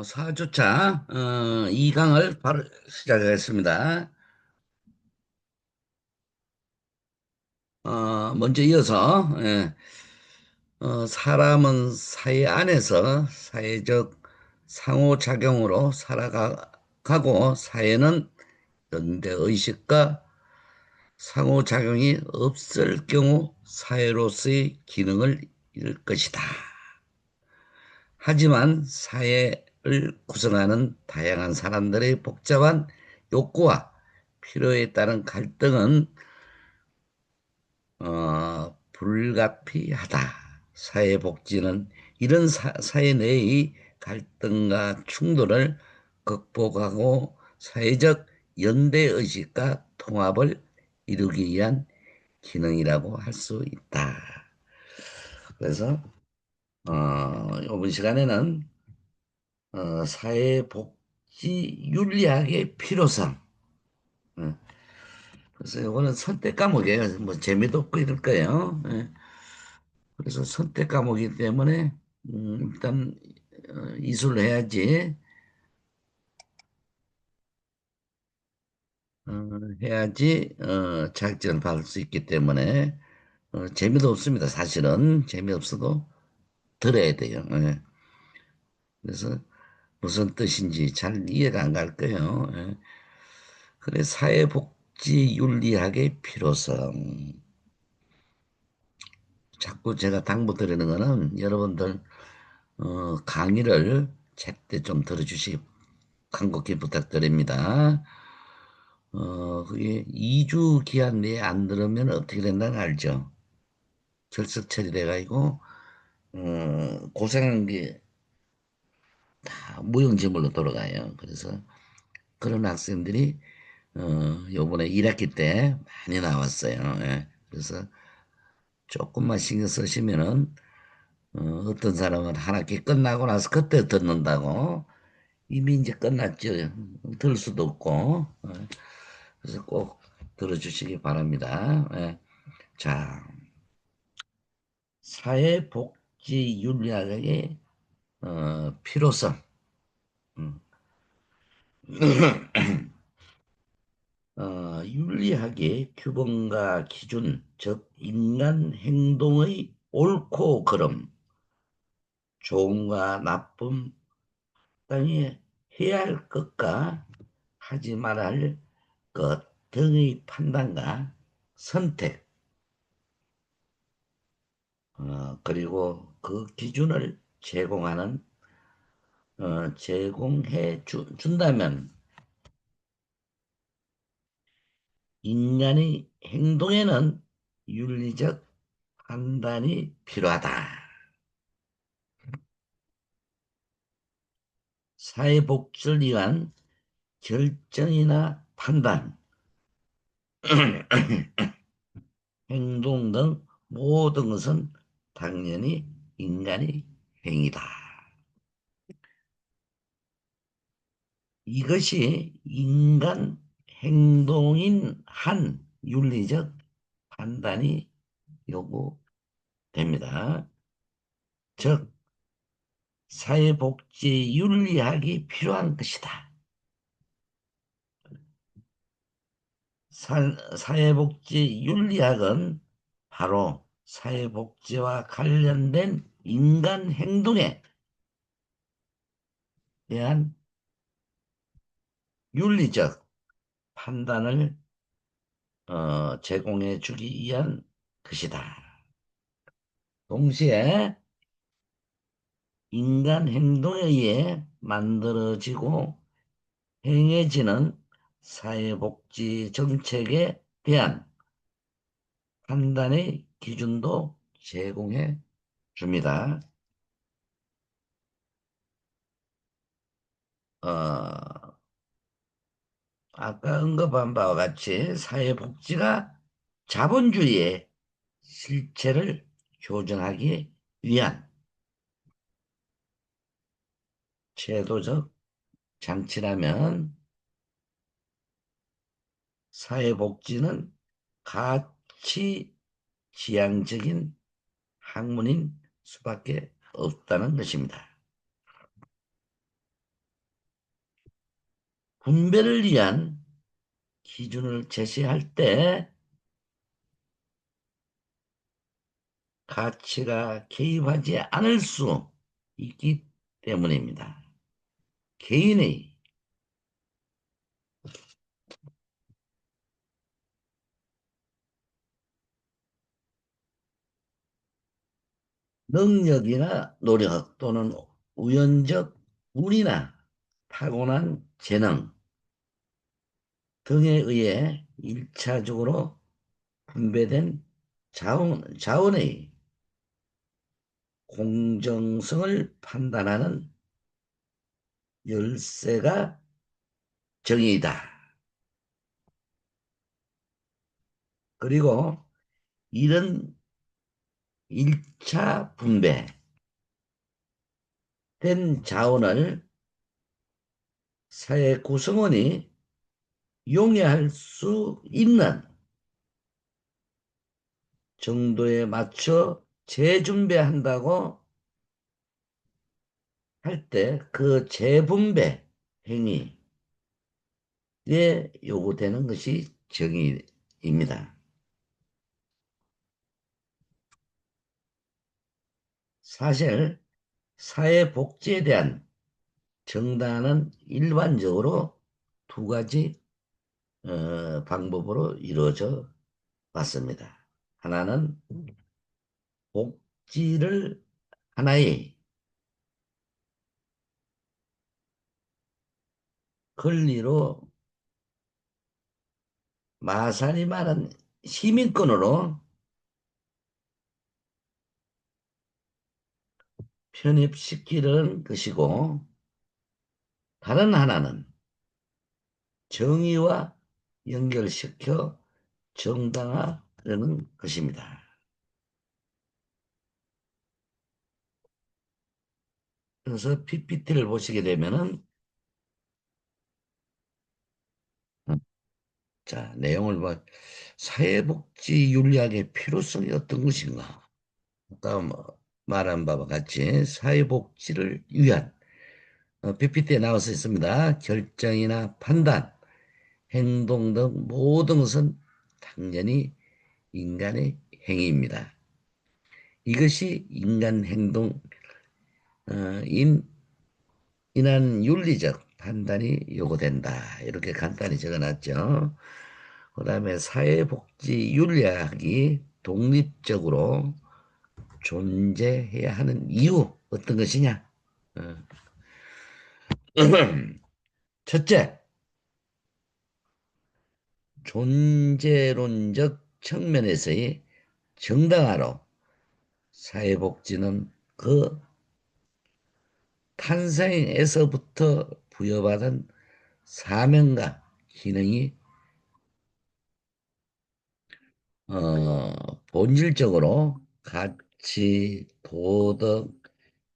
사주차 2강을 바로 시작하겠습니다. 먼저 이어서 사람은 사회 안에서 사회적 상호작용으로 살아가고 사회는 연대의식과 상호작용이 없을 경우 사회로서의 기능을 잃을 것이다. 하지만 사회를 구성하는 다양한 사람들의 복잡한 욕구와 필요에 따른 갈등은 불가피하다. 사회복지는 이런 사회 내의 갈등과 충돌을 극복하고 사회적 연대의식과 통합을 이루기 위한 기능이라고 할 수 있다. 그래서 이번 시간에는 사회복지 윤리학의 필요성. 어, 그래서 이거는 선택 과목이에요. 뭐 재미도 없고 이럴 거예요. 예. 그래서 선택 과목이기 때문에 일단 이수를 해야지 어, 자격증을 받을 수 있기 때문에 재미도 없습니다. 사실은 재미없어도 들어야 돼요. 예. 그래서 무슨 뜻인지 잘 이해가 안 갈 거예요. 예. 그래 사회복지 윤리학의 필요성. 자꾸 제가 당부드리는 거는 여러분들 강의를 제때 좀 들어주시기 간곡히 부탁드립니다. 그게 2주 기한 내에 안 들으면 어떻게 된다는 거 알죠? 결석 처리돼가지고 고생한 게 다 무용지물로 돌아가요. 그래서 그런 학생들이 요번에 1학기 때 많이 나왔어요. 예. 그래서 조금만 신경 쓰시면은 어떤 사람은 한 학기 끝나고 나서 그때 듣는다고 이미 이제 끝났죠. 들 수도 없고. 그래서 꼭 들어주시기 바랍니다. 예. 자, 사회복지윤리학의 필요성. 음. 윤리학의 규범과 기준, 즉 인간 행동의 옳고 그름, 좋음과 나쁨, 땅에 해야 할 것과 하지 말아야 할 것 등의 판단과 선택, 그리고 그 기준을 제공해 준다면 인간의 행동에는 윤리적 판단이 필요하다. 사회복지를 위한 결정이나 판단, 행동 등 모든 것은 당연히 인간의 행위다. 이것이 인간 행동인 한 윤리적 판단이 요구됩니다. 즉, 사회복지 윤리학이 필요한 것이다. 사회복지 윤리학은 바로 사회복지와 관련된 인간 행동에 대한 윤리적 판단을 제공해 주기 위한 것이다. 동시에 인간 행동에 의해 만들어지고 행해지는 사회복지 정책에 대한 판단의 기준도 제공해 줍니다. 어, 아까 언급한 바와 같이 사회복지가 자본주의의 실체를 교정하기 위한 제도적 장치라면 사회복지는 가치 지향적인 학문인 수밖에 없다는 것입니다. 분배를 위한 기준을 제시할 때 가치가 개입하지 않을 수 있기 때문입니다. 개인의 능력이나 노력 또는 우연적 운이나 타고난 재능 등에 의해 일차적으로 분배된 자원의 공정성을 판단하는 열쇠가 정의이다. 그리고 이런 1차 분배된 자원을 사회 구성원이 용해할 수 있는 정도에 맞춰 재분배한다고 할 때 그 재분배 행위에 요구되는 것이 정의입니다. 사실 사회복지에 대한 정당은 일반적으로 두 가지 방법으로 이루어져 왔습니다. 하나는 복지를 하나의 권리로 마산이 많은 시민권으로 편입시키는 것이고 다른 하나는 정의와 연결시켜 정당화하는 것입니다. 그래서 PPT를 보시게 되면은 자, 내용을 봐. 사회복지 윤리학의 필요성이 어떤 것인가? 아까 말한 바와 같이 사회복지를 위한 PPT에 나와서 있습니다. 결정이나 판단, 행동 등 모든 것은 당연히 인간의 행위입니다. 이것이 인간 행동인 인한 윤리적 판단이 요구된다. 이렇게 간단히 적어놨죠. 그다음에 사회복지 윤리학이 독립적으로 존재해야 하는 이유 어떤 것이냐? 어. 첫째, 존재론적 측면에서의 정당화로 사회복지는 그 탄생에서부터 부여받은 사명과 기능이 본질적으로 가치, 도덕,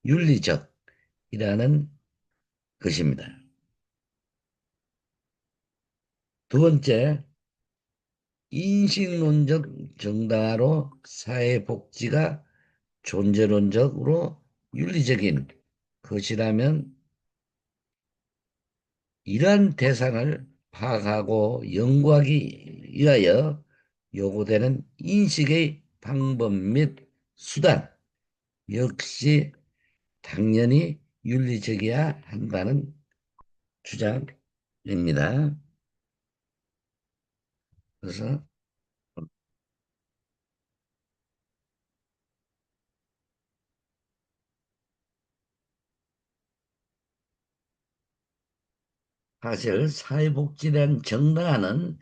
윤리적이라는 것입니다. 두 번째, 인식론적 정당화로 사회복지가 존재론적으로 윤리적인 것이라면 이러한 대상을 파악하고 연구하기 위하여 요구되는 인식의 방법 및 수단 역시 당연히 윤리적이어야 한다는 주장입니다. 그래서 사실 사회복지란 정당화는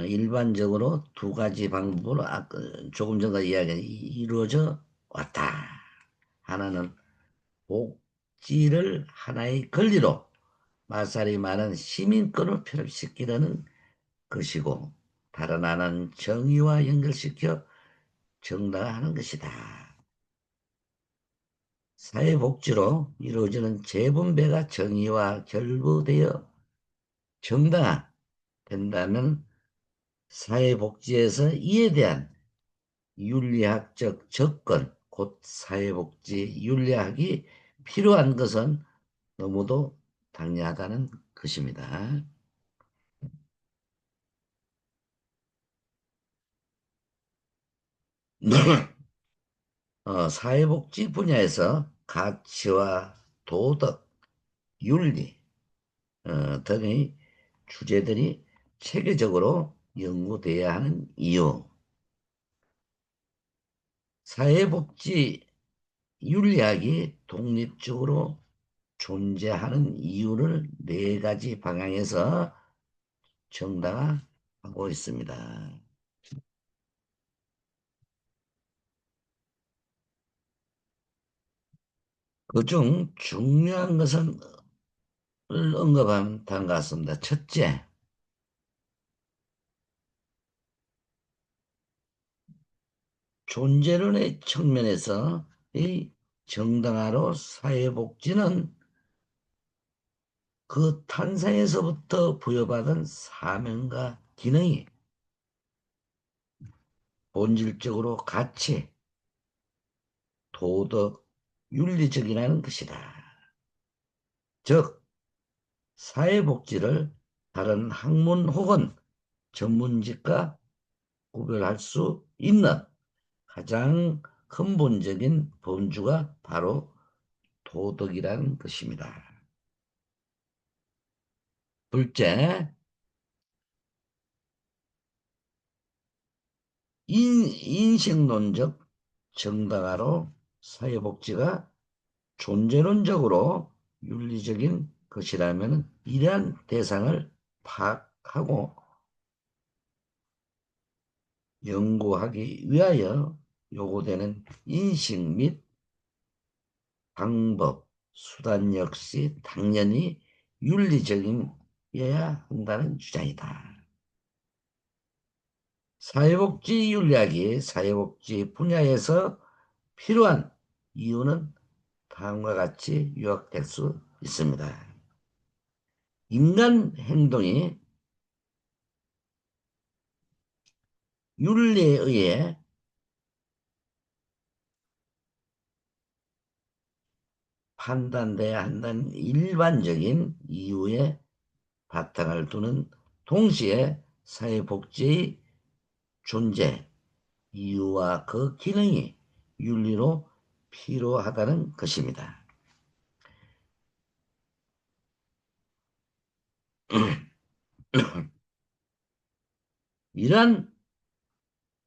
일반적으로 두 가지 방법으로 조금 전까지 이야기한 이루어져 왔다. 하나는 복지를 하나의 권리로 마살이 많은 시민권을 편입시키려는 것이고 다른 하나는 정의와 연결시켜 정당화하는 것이다. 사회복지로 이루어지는 재분배가 정의와 결부되어 정당화된다면 사회복지에서 이에 대한 윤리학적 접근, 곧 사회복지 윤리학이 필요한 것은 너무도 당연하다는 것입니다. 사회복지 분야에서 가치와 도덕, 윤리 등의 주제들이 체계적으로 연구돼야 하는 이유, 사회복지 윤리학이 독립적으로 존재하는 이유를 네 가지 방향에서 정당화하고 있습니다. 그중 중요한 것은 언급한 다음 같습니다. 첫째, 존재론의 측면에서 이 정당화로 사회복지는 그 탄생에서부터 부여받은 사명과 기능이 본질적으로 가치, 도덕, 윤리적이라는 것이다. 즉, 사회복지를 다른 학문 혹은 전문직과 구별할 수 있는 가장 근본적인 범주가 바로 도덕이라는 것입니다. 둘째, 인식론적 정당화로 사회복지가 존재론적으로 윤리적인 것이라면 이러한 대상을 파악하고 연구하기 위하여 요구되는 인식 및 방법, 수단 역시 당연히 윤리적이어야 한다는 주장이다. 사회복지 윤리학이 사회복지 분야에서 필요한 이유는 다음과 같이 요약될 수 있습니다. 인간 행동이 윤리에 의해 판단돼야 한다는 일반적인 이유에 바탕을 두는 동시에 사회복지의 존재, 이유와 그 기능이 윤리로 필요하다는 것입니다. 이러한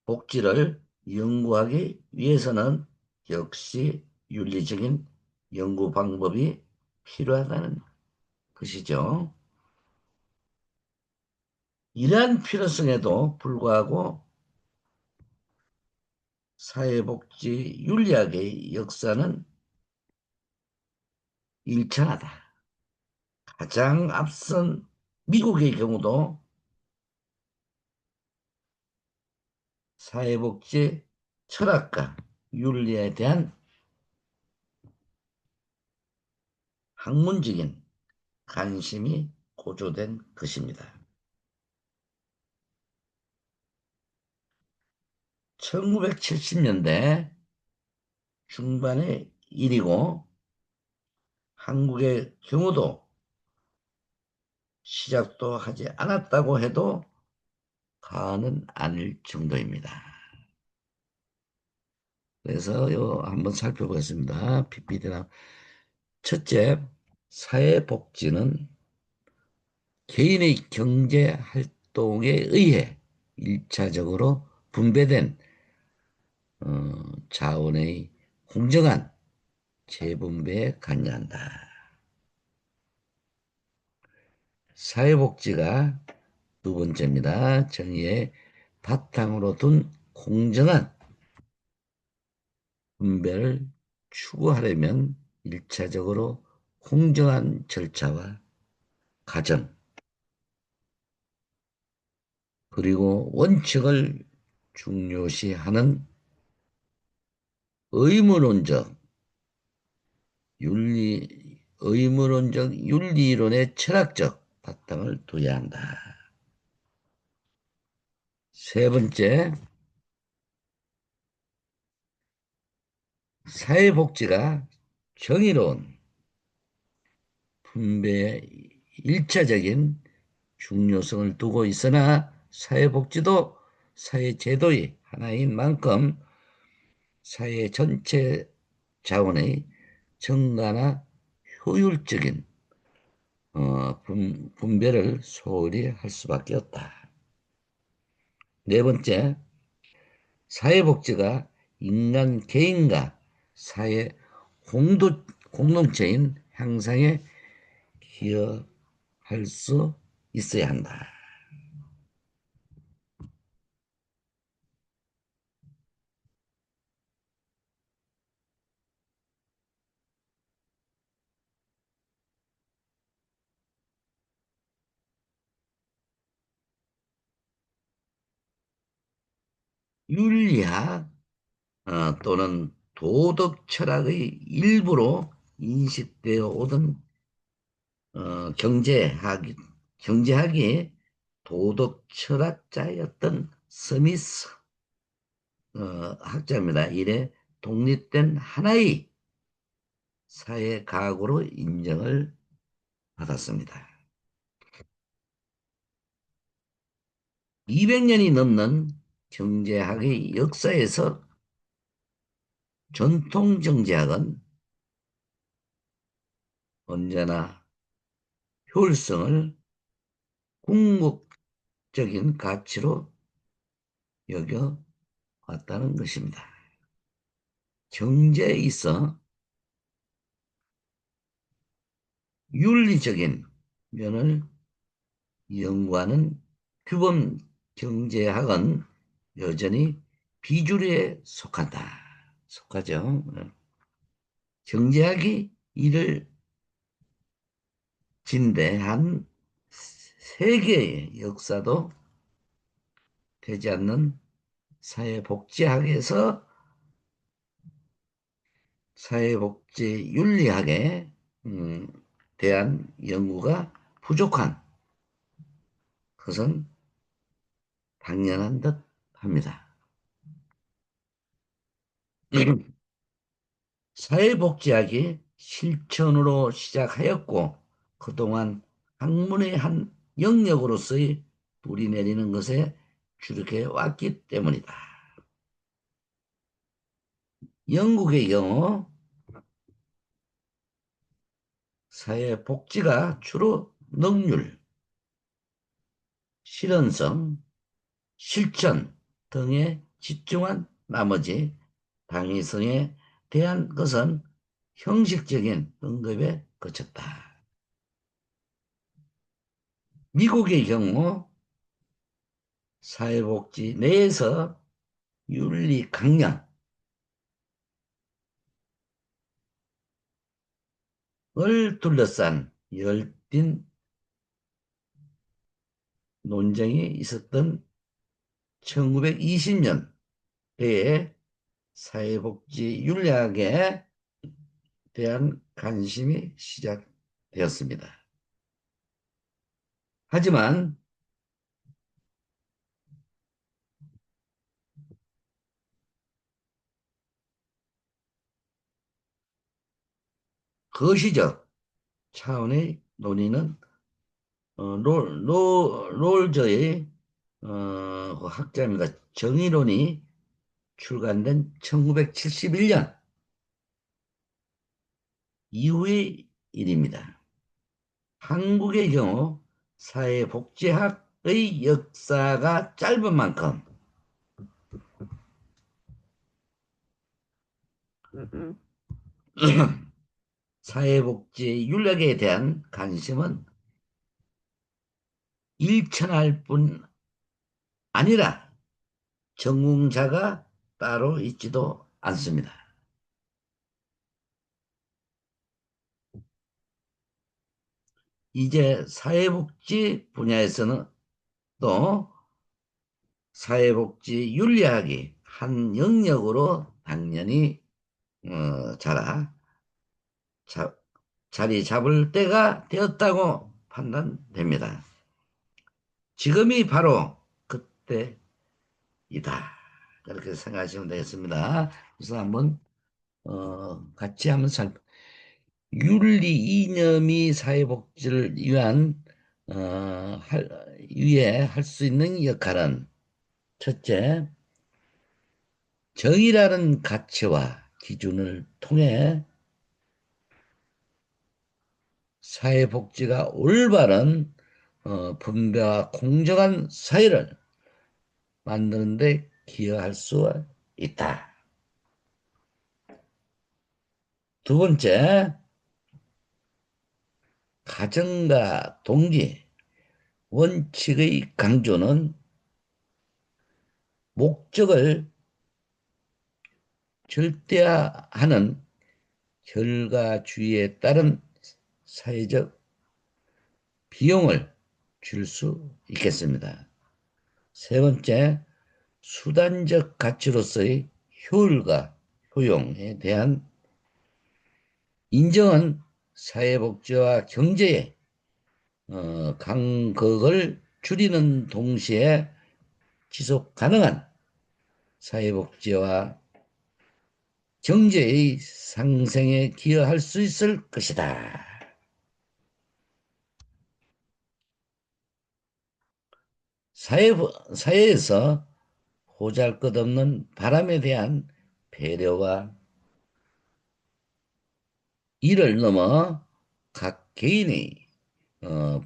복지를 연구하기 위해서는 역시 윤리적인 연구 방법이 필요하다는 것이죠. 이러한 필요성에도 불구하고 사회복지 윤리학의 역사는 일천하다. 가장 앞선 미국의 경우도 사회복지 철학과 윤리에 대한 학문적인 관심이 고조된 것입니다. 1970년대 중반의 일이고 한국의 경우도 시작도 하지 않았다고 해도 과언은 아닐 정도입니다. 그래서 한번 살펴보겠습니다. PPT나 첫째, 사회복지는 개인의 경제 활동에 의해 일차적으로 분배된 자원의 공정한 재분배에 관여한다. 사회복지가 두 번째입니다. 정의의 바탕으로 둔 공정한 분배를 추구하려면 일차적으로 공정한 절차와 과정 그리고 원칙을 중요시하는 의무론적 의무론적 윤리론의 철학적 바탕을 둬야 한다. 세 번째, 사회복지가 정의로운 분배에 일차적인 중요성을 두고 있으나 사회복지도 사회제도의 하나인 만큼 사회 전체 자원의 정당화 효율적인 분배를 소홀히 할 수밖에 없다. 네 번째, 사회복지가 인간 개인과 사회 공동체인 향상에 기여할 수 있어야 한다. 윤리학 또는 도덕 철학의 일부로 인식되어 오던 경제학이 도덕 철학자였던 스미스 학자입니다. 이래 독립된 하나의 사회 과학으로 인정을 받았습니다. 200년이 넘는 경제학의 역사에서 전통 경제학은 언제나 효율성을 궁극적인 가치로 여겨왔다는 것입니다. 경제에 있어 윤리적인 면을 연구하는 규범 경제학은 여전히 비주류에 속하죠. 경제학이 이를 진대한 세계의 역사도 되지 않는 사회복지학에서 사회복지윤리학에 음, 대한 연구가 부족한 것은 당연한 듯 합니다. 사회복지학이 실천으로 시작하였고 그동안 학문의 한 영역으로서의 뿌리 내리는 것에 주력해 왔기 때문이다. 영국의 경우 사회복지가 주로 능률, 실현성, 실천 등에 집중한 나머지 당위성에 대한 것은 형식적인 언급에 그쳤다. 미국의 경우 사회복지 내에서 윤리 강령을 둘러싼 열띤 논쟁이 있었던 1920년대에 사회복지 윤리학에 대한 관심이 시작되었습니다. 하지만 거시적 차원의 논의는 롤저의 그 학자입니다. 정의론이 출간된 1971년 이후의 일입니다. 한국의 경우 사회복지학의 역사가 짧은 만큼 사회복지 윤리학에 대한 관심은 일천할 뿐 아니라 전공자가 따로 있지도 않습니다. 이제 사회복지 분야에서는 또 사회복지 윤리학이 한 영역으로 당연히 자라 자, 자리 잡을 때가 되었다고 판단됩니다. 지금이 바로 그때이다. 그렇게 생각하시면 되겠습니다. 그래서 한번 같이 한번 윤리 이념이 사회복지를 위해 할 수 있는 역할은 첫째, 정의라는 가치와 기준을 통해 사회복지가 올바른 분배와 공정한 사회를 만드는 데 기여할 수 있다. 두 번째, 가정과 동기, 원칙의 강조는 목적을 절대화하는 결과주의에 따른 사회적 비용을 줄 수 있겠습니다. 세 번째, 수단적 가치로서의 효율과 효용에 대한 인정은 사회복지와 경제의 간극을 줄이는 동시에 지속 가능한 사회복지와 경제의 상생에 기여할 수 있을 것이다. 사회, 사회에서 보잘것없는 바람에 대한 배려와 이를 넘어 각 개인의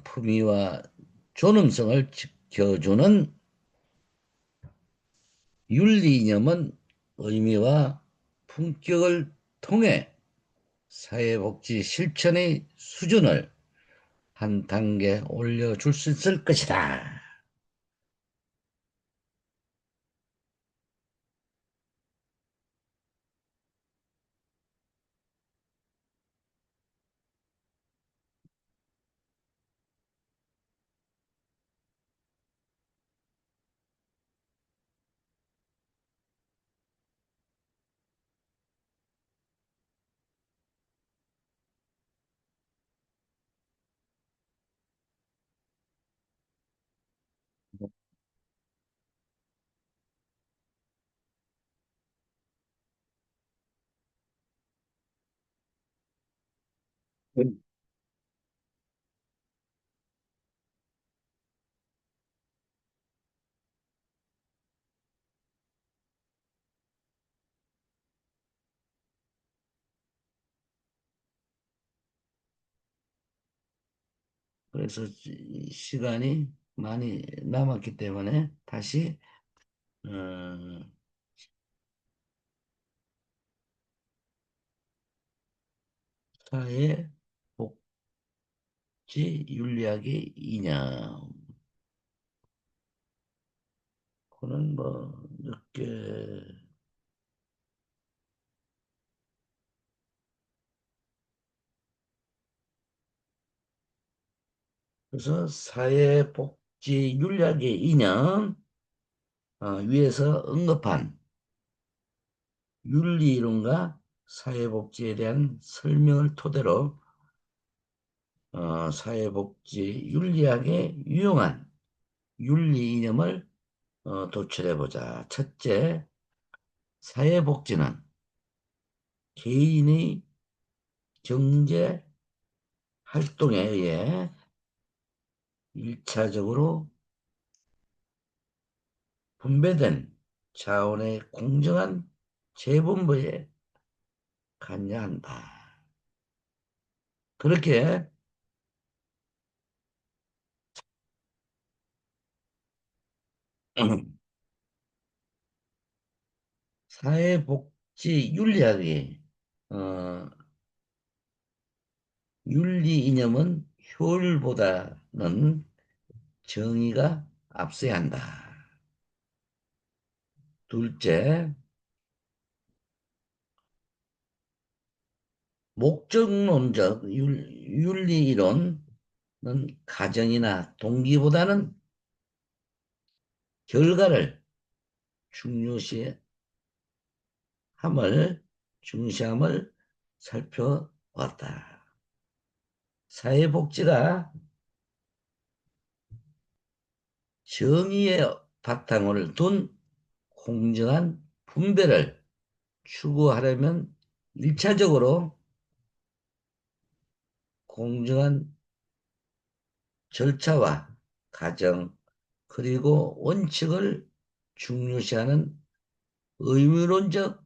품위와 존엄성을 지켜주는 윤리 이념은 의미와 품격을 통해 사회복지 실천의 수준을 한 단계 올려줄 수 있을 것이다. 그래서 시간이 많이 남았기 때문에 다시 어, 사회 복지 윤리학의 이념. 그는 뭐 몇개 그래서 사회 복지 윤리학의 이념 위에서 언급한 윤리 이론과 사회 복지에 대한 설명을 토대로 사회 복지 윤리학에 유용한 윤리 이념을 도출해 보자. 첫째, 사회 복지는 개인의 경제 활동에 의해 일차적으로 분배된 자원의 공정한 재분배에 관여한다. 그렇게 사회복지 윤리학의 어, 윤리 이념은 효율보다는 정의가 앞서야 한다. 둘째, 목적론적 윤리 이론은 가정이나 동기보다는 결과를 중요시함을 중시함을 살펴왔다. 사회복지가 정의의 바탕을 둔 공정한 분배를 추구하려면 일차적으로 공정한 절차와 과정, 그리고 원칙을 중요시하는 의무론적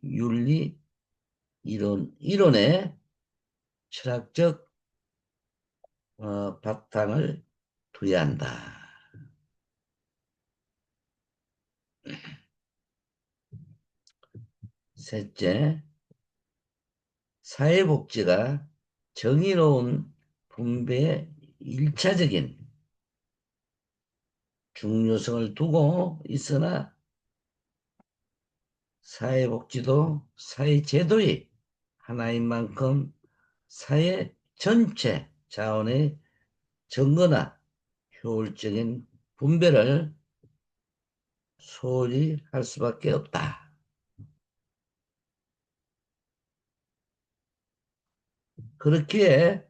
윤리 이론의 철학적 바탕을 둬야 한다. 셋째, 사회복지가 정의로운 분배의 일차적인 중요성을 두고 있으나 사회복지도 사회제도의 하나인 만큼 사회 전체 자원의 정거나 효율적인 분배를 소홀히 할 수밖에 없다. 그렇기에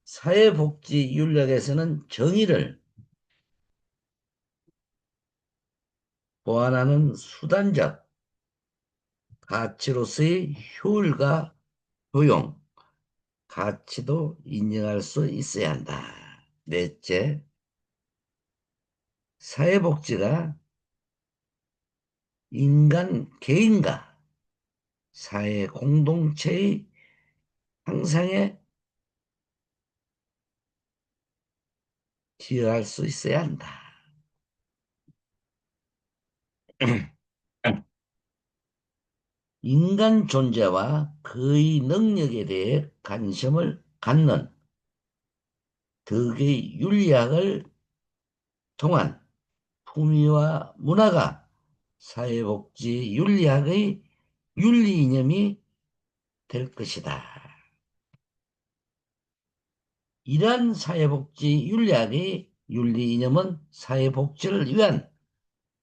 사회복지윤리학에서는 정의를 보완하는 수단적 가치로서의 효율과 효용, 가치도 인정할 수 있어야 한다. 넷째, 사회복지가 인간 개인과 사회 공동체의 향상에 기여할 수 있어야 한다. 인간 존재와 그의 능력에 대해 관심을 갖는 덕의 윤리학을 통한 품위와 문화가 사회복지 윤리학의 윤리 이념이 될 것이다. 이러한 사회복지 윤리학의 윤리 이념은 사회복지를 위한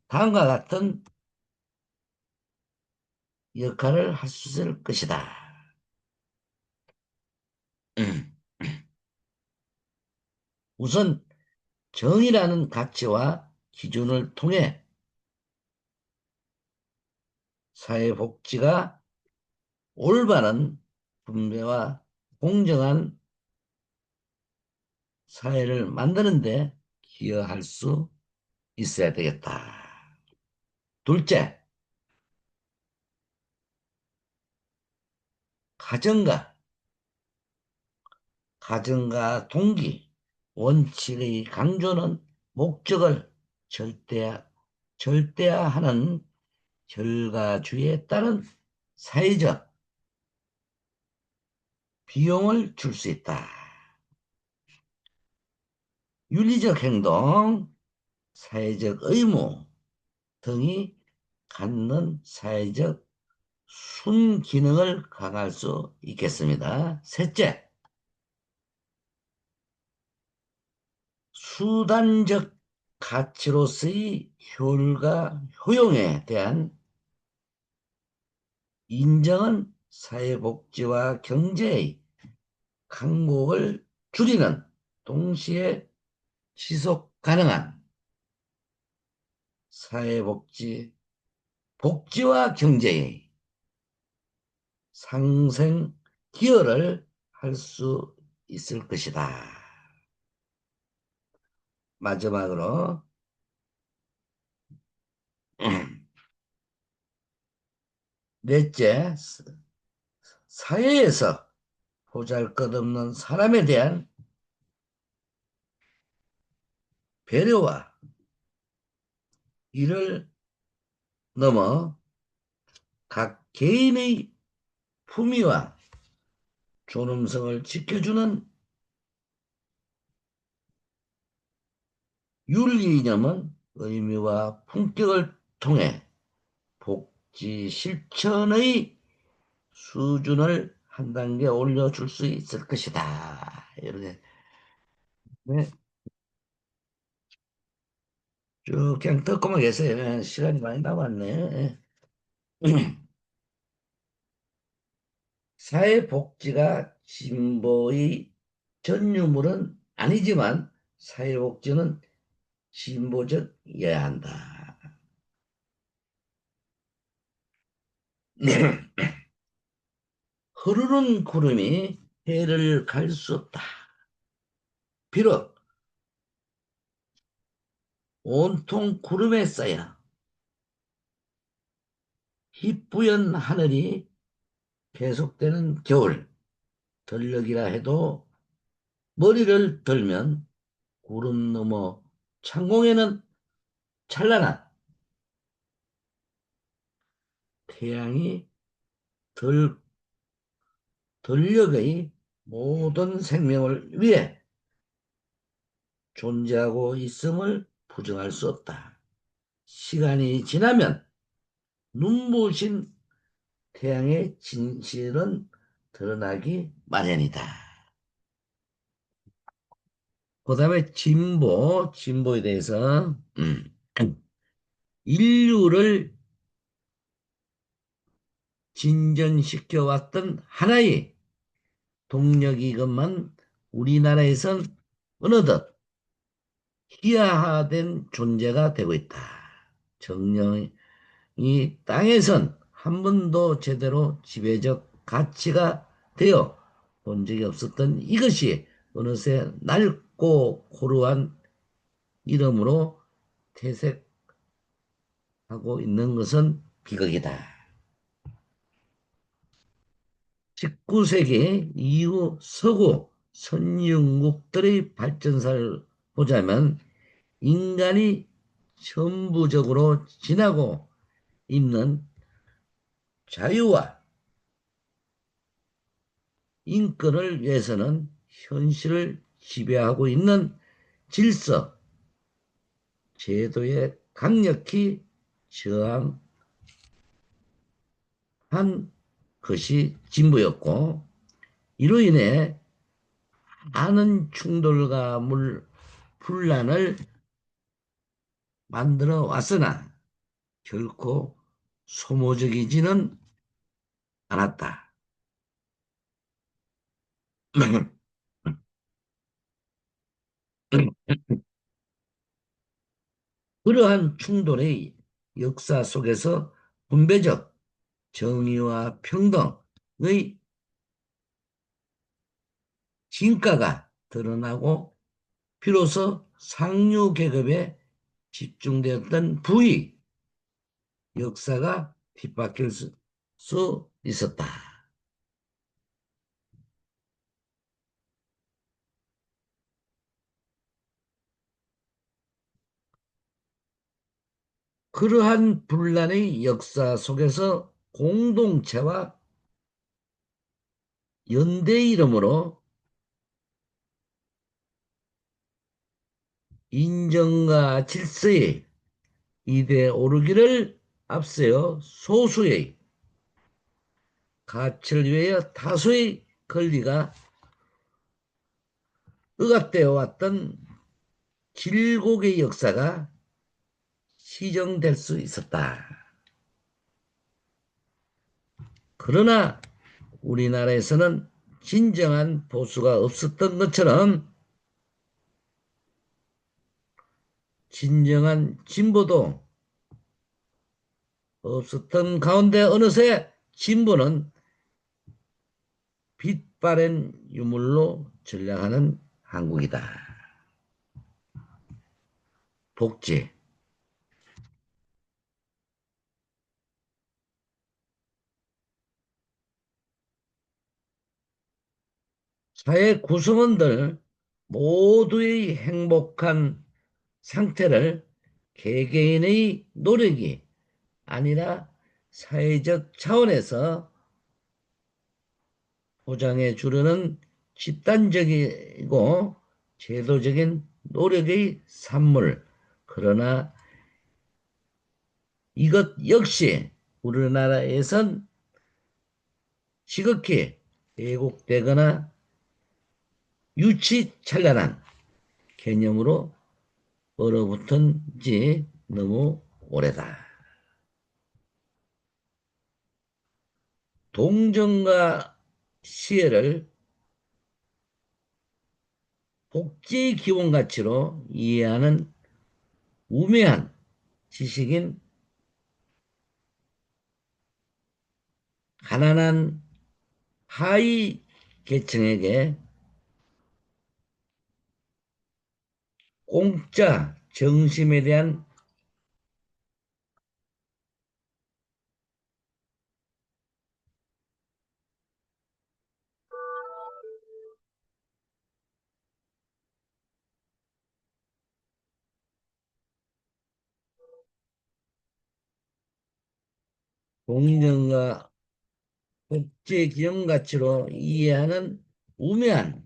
다음과 같은 역할을 할 수 있을 것이다. 우선 정의라는 가치와 기준을 통해 사회복지가 올바른 분배와 공정한 사회를 만드는 데 기여할 수 있어야 되겠다. 둘째, 가정과 동기, 원칙의 강조는 목적을 절대화하는 결과주의에 따른 사회적 비용을 줄 수 있다. 윤리적 행동, 사회적 의무 등이 갖는 사회적 순기능을 강화할 수 있겠습니다. 셋째, 수단적 가치로서의 효율과 효용에 대한 인정은 사회복지와 경제의 강국을 줄이는 동시에 지속 가능한 사회복지, 복지와 경제의 상생 기여를 할 수 있을 것이다. 마지막으로 넷째, 사회에서 보잘것없는 사람에 대한 배려와 이를 넘어 각 개인의 품위와 존엄성을 지켜주는 윤리 이념은 의미와 품격을 통해 복지 실천의 수준을 한 단계 올려줄 수 있을 것이다. 이렇게 네, 쭉 그냥 듣고만 계세요. 예, 시간이 많이 남았네. 사회복지가 진보의 전유물은 아니지만 사회복지는 진보적이어야 한다. 흐르는 구름이 해를 갈 수 없다. 비록 온통 구름에 쌓여 희뿌연 하늘이 계속되는 겨울, 들녘이라 해도 머리를 들면 구름 너머 창공에는 찬란한 태양이 들, 들녘의 모든 생명을 위해 존재하고 있음을 부정할 수 없다. 시간이 지나면 눈부신 태양의 진실은 드러나기 마련이다. 그 다음에 진보에 대해서 인류를 진전시켜 왔던 하나의 동력이건만 우리나라에선 어느덧 희화화된 존재가 되고 있다. 정령이 땅에선 한 번도 제대로 지배적 가치가 되어 본 적이 없었던 이것이 어느새 낡고 고루한 이름으로 퇴색하고 있는 것은 비극이다. 19세기 이후 서구 선진국들의 발전사를 보자면 인간이 전부적으로 지나고 있는 자유와 인권을 위해서는 현실을 지배하고 있는 질서, 제도에 강력히 저항한 것이 진보였고, 이로 인해 많은 충돌과 분란을 만들어 왔으나 결코 소모적이지는 않았다. 그러한 충돌의 역사 속에서 분배적 정의와 평등의 진가가 드러나고 비로소 상류 계급에 집중되었던 부의 역사가 뒷바뀔 수 있었다. 그러한 분란의 역사 속에서 공동체와 연대 이름으로 인정과 질서의 이대 오르기를 앞세워 소수의 가치를 위하여 다수의 권리가 억압되어 왔던 질곡의 역사가 시정될 수 있었다. 그러나 우리나라에서는 진정한 보수가 없었던 것처럼 진정한 진보도 없었던 가운데 어느새 진보는 빛바랜 유물로 전락하는 한국이다. 복지. 사회 구성원들 모두의 행복한 상태를 개개인의 노력이 아니라 사회적 차원에서 보장해 주려는 집단적이고 제도적인 노력의 산물. 그러나 이것 역시 우리나라에선 지극히 왜곡되거나 유치찬란한 개념으로 얼어붙은 지 너무 오래다. 동정과 시혜를 복지의 기본 가치로 이해하는 우매한 지식인 가난한 하위 계층에게 공짜 정심에 대한 공정과 국제 기업 가치로 이해하는 우매한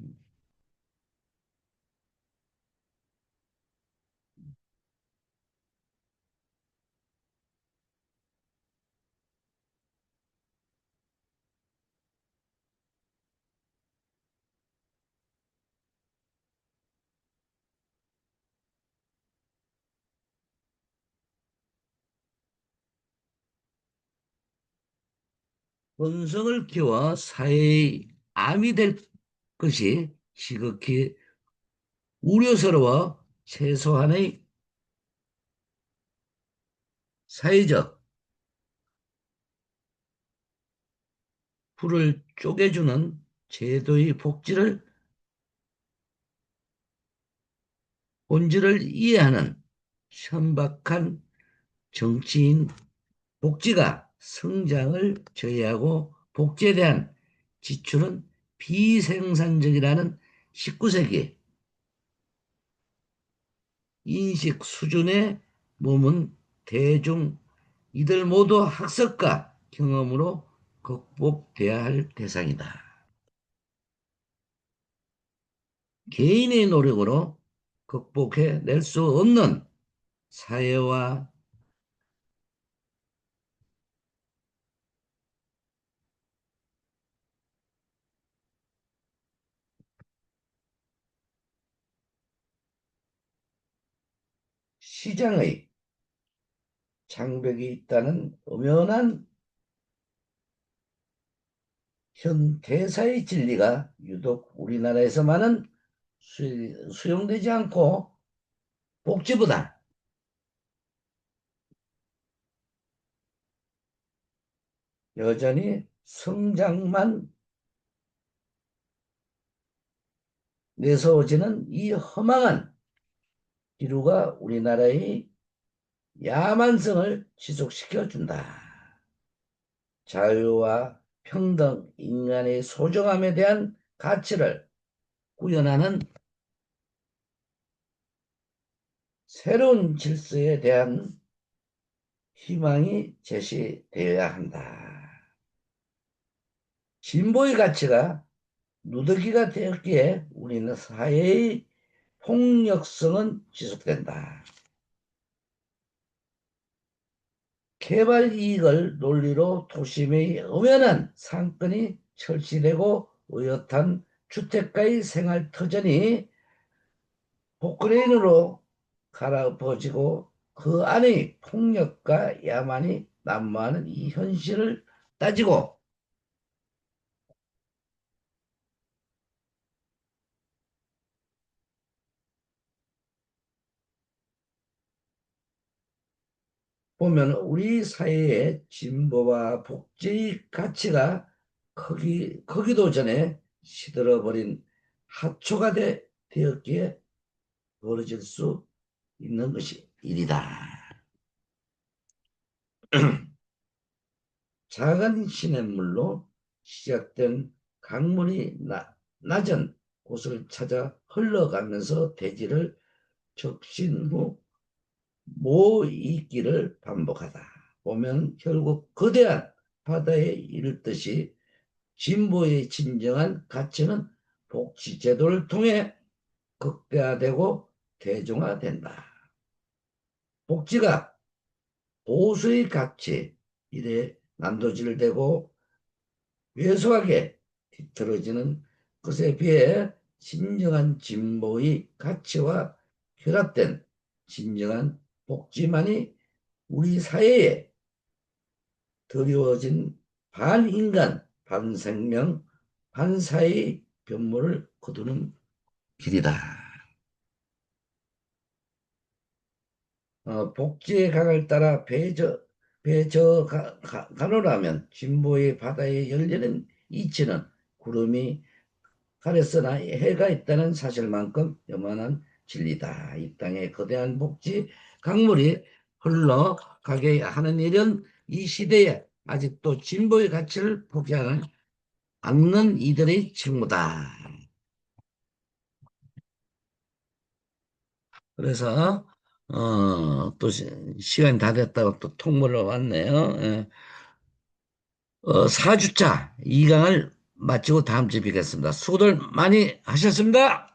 본성을 키워 사회의 암이 될 것이 지극히 우려스러워 최소한의 사회적 부를 쪼개주는 제도의 본질을 이해하는 천박한 정치인 복지가 성장을 저해하고 복지에 대한 지출은 비생산적이라는 19세기 인식 수준에 머문 대중 이들 모두 학습과 경험으로 극복돼야 할 대상이다. 개인의 노력으로 극복해낼 수 없는 사회와 시장의 장벽이 있다는 엄연한 현 대사의 진리가 유독 우리나라에서만은 수용되지 않고 복지보다 여전히 성장만 내세워지는 이 허망한 기류가 우리나라의 야만성을 지속시켜 준다. 자유와 평등, 인간의 소중함에 대한 가치를 구현하는 새로운 질서에 대한 희망이 제시되어야 한다. 진보의 가치가 누더기가 되었기에 우리는 사회의 폭력성은 지속된다. 개발 이익을 논리로 도심의 엄연한 상권이 철시되고 의젓한 주택가의 생활터전이 포크레인으로 갈아엎어지고 그 안의 폭력과 야만이 난무하는 이 현실을 따지고 보면 우리 사회의 진보와 복지의 가치가 크기도 전에 시들어버린 하초가 되었기에 벌어질 수 있는 것이 일이다. 작은 시냇물로 시작된 강물이 낮은 곳을 찾아 흘러가면서 대지를 적신 후 모이기를 반복하다 보면 결국 거대한 바다에 이르듯이 진보의 진정한 가치는 복지제도를 통해 극대화되고 대중화된다. 복지가 보수의 가치 이래 난도질되고 왜소하게 뒤틀어지는 것에 비해 진정한 진보의 가치와 결합된 진정한 복지만이 우리 사회에 드리워진 반인간, 반생명, 반사의 변모를 거두는 길이다. 복지의 강을 따라 배저 가노라면 진보의 바다에 열리는 이치는 구름이 하늘서나 해가 있다는 사실만큼 요만한 진리다. 이 땅에 거대한 복지 강물이 흘러가게 하는 일은 이 시대에 아직도 진보의 가치를 포기하는 않는 이들의 책무다. 그래서 또 시간이 다 됐다고 또 통보를 왔네요. 예. 4주차 2강을 마치고 다음 주에 뵙겠습니다. 수고들 많이 하셨습니다.